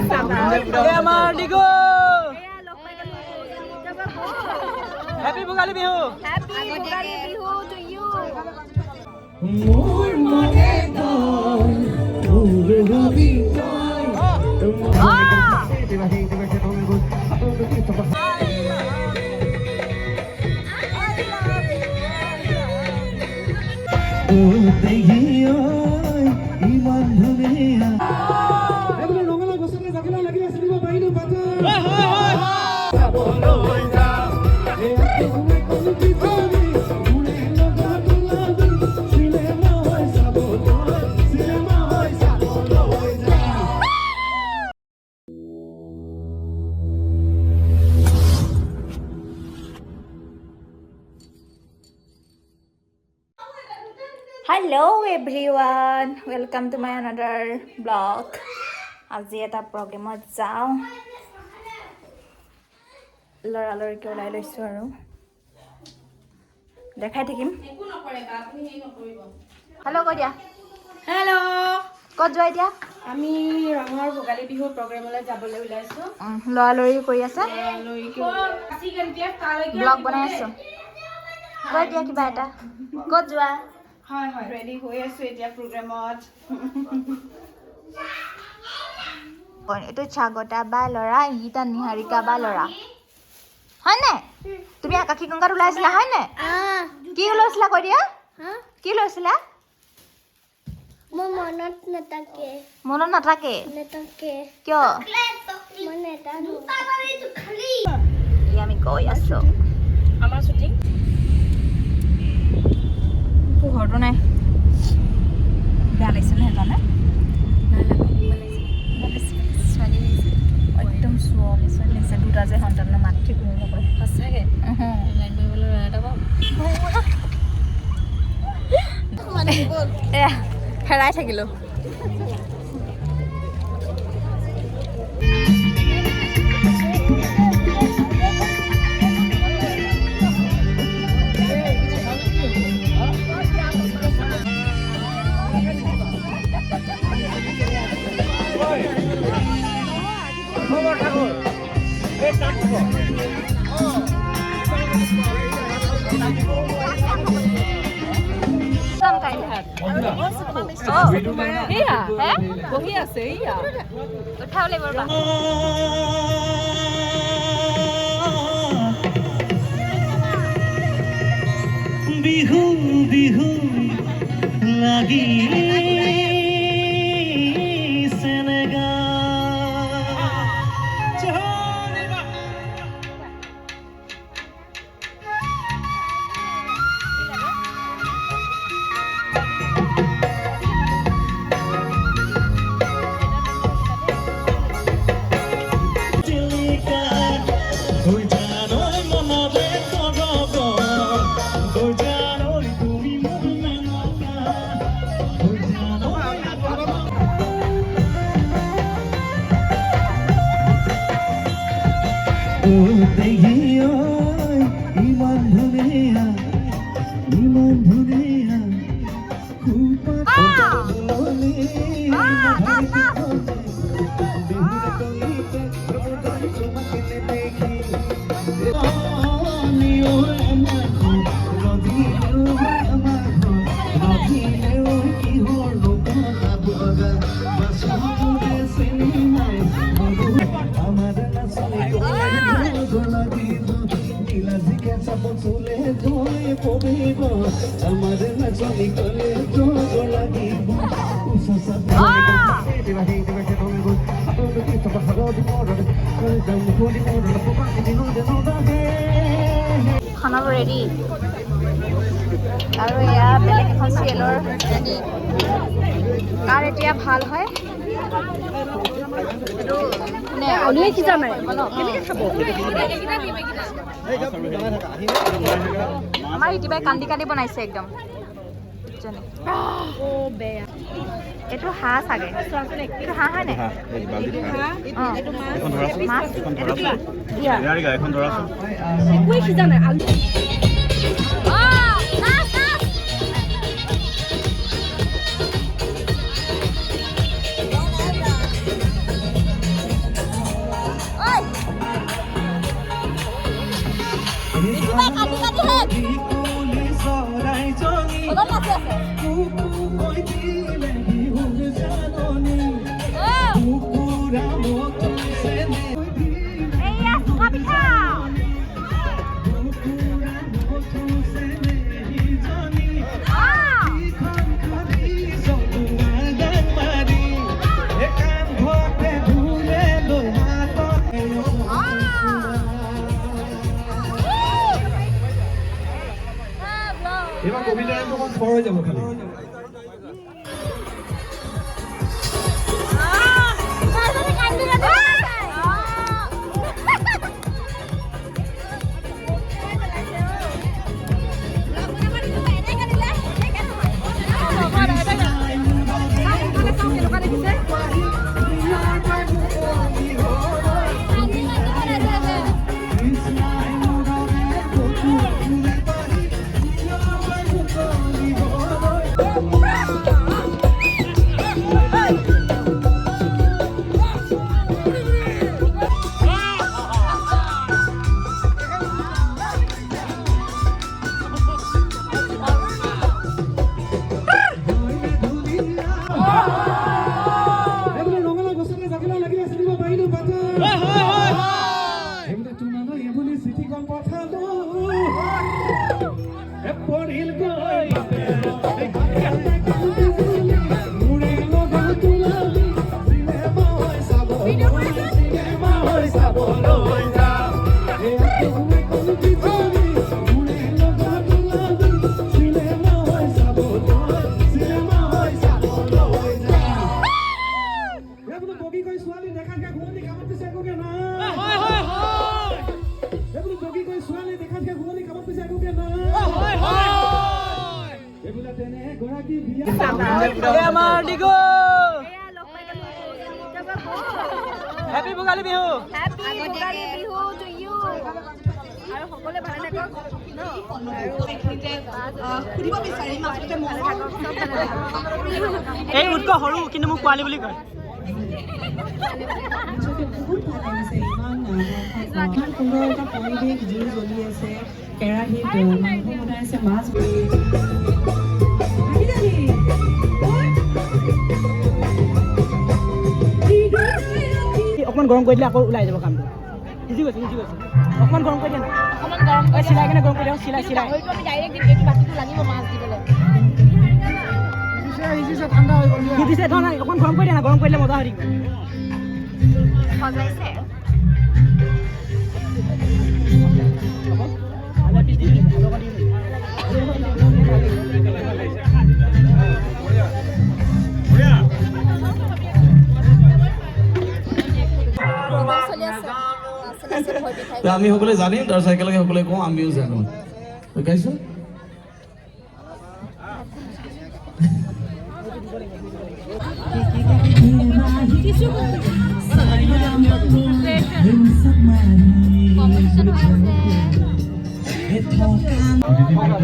আমাৰ ডিগো happy Bhogali Bihu to you মোৰ মনে কয় মোৰ হবি তই ইমান ধুনীয়া ৰঙালা গছতে জাগিলা লাগি আছে দিব পাৰিলো Hello everyone, welcome to my another vlog. আজি এটা প্ৰগ্ৰেমত যাওঁ লৰালৰিকে ওলাই লৈছোঁ আৰু দেখাই থাকিম হেল্ল' কৈ দিয়া হেল্ল' ক'ত যোৱা এতিয়া আমি ৰঙৰ ভোগালী বিহু প্ৰগ্ৰেমলৈ যাবলৈ ওলাইছো লৰালৰি কৰি আছে ব্লগ বনাই আছোঁ কৈ দিয়া কিবা এটা ক'ত যোৱা হয় হয় ৰেডি হৈ আছো এতিয়া প্ৰগ্ৰেমত এইটো স্বাগতা বা ল'ৰা ইগিতা নিহাৰিকা বা ল'ৰা হয়নে তুমি আকাশী গংগাত ওলাইছিলা হয়নে কি ওলাইছিলা কৈ দিয়া কি লৈছিলা মোৰ মনত নাথাকে কিয় আমি গৈ আছো আমাৰ শ্বুটিং পোহৰটো নাই বেয়া লাগিছে নে সেইকাৰণে একদম ছোৱালী লাগিছে দুটা যে সন্তানৰ মাত ঠিক কোনো নকৰে সঁচাকৈ লাইন মাৰিবলৈ এটা এয়া হেৰাই থাকিলোঁ বহি আছে উঠাব লাগিব ৰ'বা বিহু বিহু লাগি ইমান ধুনীয়া খানাবোৰ ৰেডি আৰু এয়া বেলেগ এখন চিৰিয়েলৰ ৰেডি কাৰ এতিয়া ভাল হয় আমাৰ ইতিবাই কান্দি কান্দি বনাইছে একদম এইটো হাঁহ চাগে এইটো হাঁহ হয়নে মাছ একোৱে সিজা নাই আলু ফৰ হৈ যাব খালি আমাৰ ডিগো হেপী ভোগালী বিহু আৰু সকলোৱে ভালে থাকক এই উৎক সৰু কিন্তু মোক পোৱালি বুলি কয় ইমান সুন্দৰ এটা পৰিৱেশ জুই জ্বলি আছে কেৰাহীত মাংস বনাই আছে মাছ অকণমান গৰম কৰি দিলে আকৌ ওলাই যাব কামটো সিজি গৈছে অকণমান গৰম কৰি দিয়া না অকণমান গৰম কৰি চিলাই কিনে গৰম কৰি দিয়া চিলাই হয়তো আমি ডাইৰেক্ট দিম এইটো বাতিটো লাগিব মাছ দিবলৈ ঠাণ্ডা হৈ গ'ল সিজিছে নহয় অকণমান গৰম কৰি দিয়া না গৰম কৰিলে মজা হৈ থাকিব সজাইছে আমি সকলোৱে জানিম তাৰপিছত একেলগে সকলোৱে কওঁ আমিও জানো গাইছো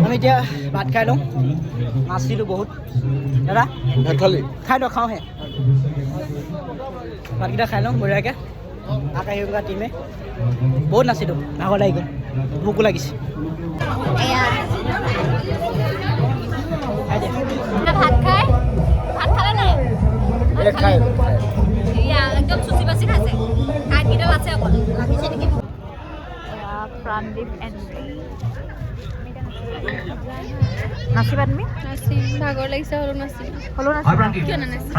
আমি এতিয়া ভাত খাই লওঁ নাচিলোঁ বহুত দাদা ভাত খালি খাই লওঁ খাওঁহে ভাতকেইটা খাই লওঁ বঢ়িয়াকৈ আকাশী থকা টিমে বহুত নাচিলোঁ ভাগৰ লাগি গ'ল ভোকো লাগিছে ভাত খালে নাই একদম চুচি বাচি খাইছে কাঠকেইডাল আছে অকল লাগিছে নেকি প্ৰাণদীপ এণ্ট্ৰি নাচিবা তুমি ভাগৰ লাগিছে হ'লেও নাচিম কিয় নানাচিম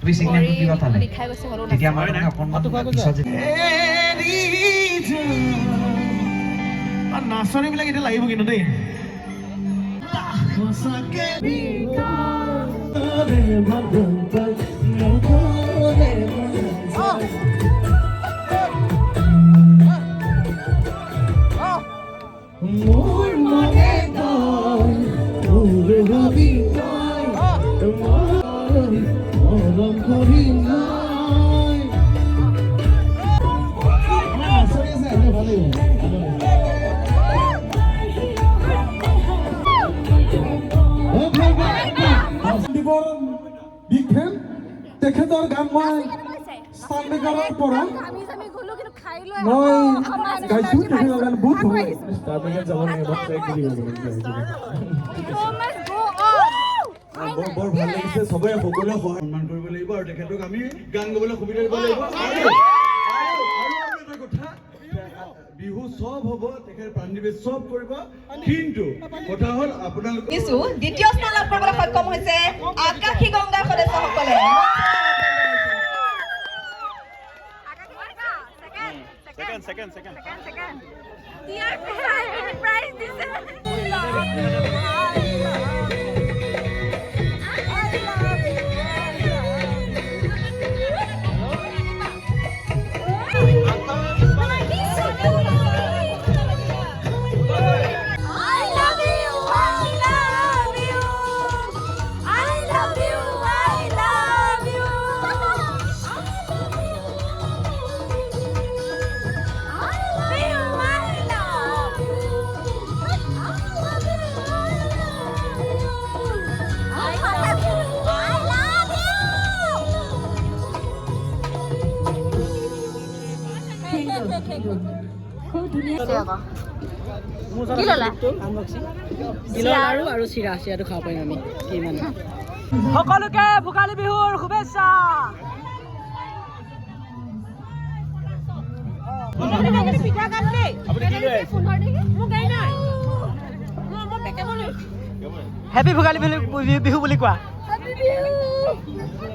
বিষাই গৈছে হ'লেও নাচনী বিলাক এতিয়া লাগিব কিন্তু দেই মোৰ মনে মৰম কৰি তেখেতৰ গান মই ষ্টাৰ্টিঙৰ পৰা মই গাইছোঁ তেখেতৰ গান বহুত ভাল লাগে ষ্টাৰ্টিঙত যাব লাগে বৰ ভাল লাগিছে চবে সকলোৱে সন্মান কৰিব লাগিব আৰু তেখেতক আমি গান গাবলৈ সুবিধা দিব লাগিব বিহু চব হ'ব তেখেত প্ৰাণদীপে চব কৰিব কিন্তু কথা হ'ল আপোনালোক দ্বিতীয় স্থান লাভ কৰিবলৈ সক্ষম হৈছে আকাশী গংগাৰ সদস্যসকলে Second. কি ল'লা? তিলৰ লাৰু আৰু চিৰাটো খাব পাৰিম আমি কিমান সকলোকে ভোগালী বিহুৰ শুভেচ্ছা। হেপী ভোগালী বিহু বুলি কোৱা।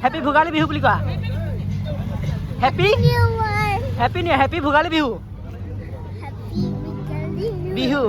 হেপী ভোগালী বিহু বুলি কোৱা। Happy happy Bhogali Bihu Bihu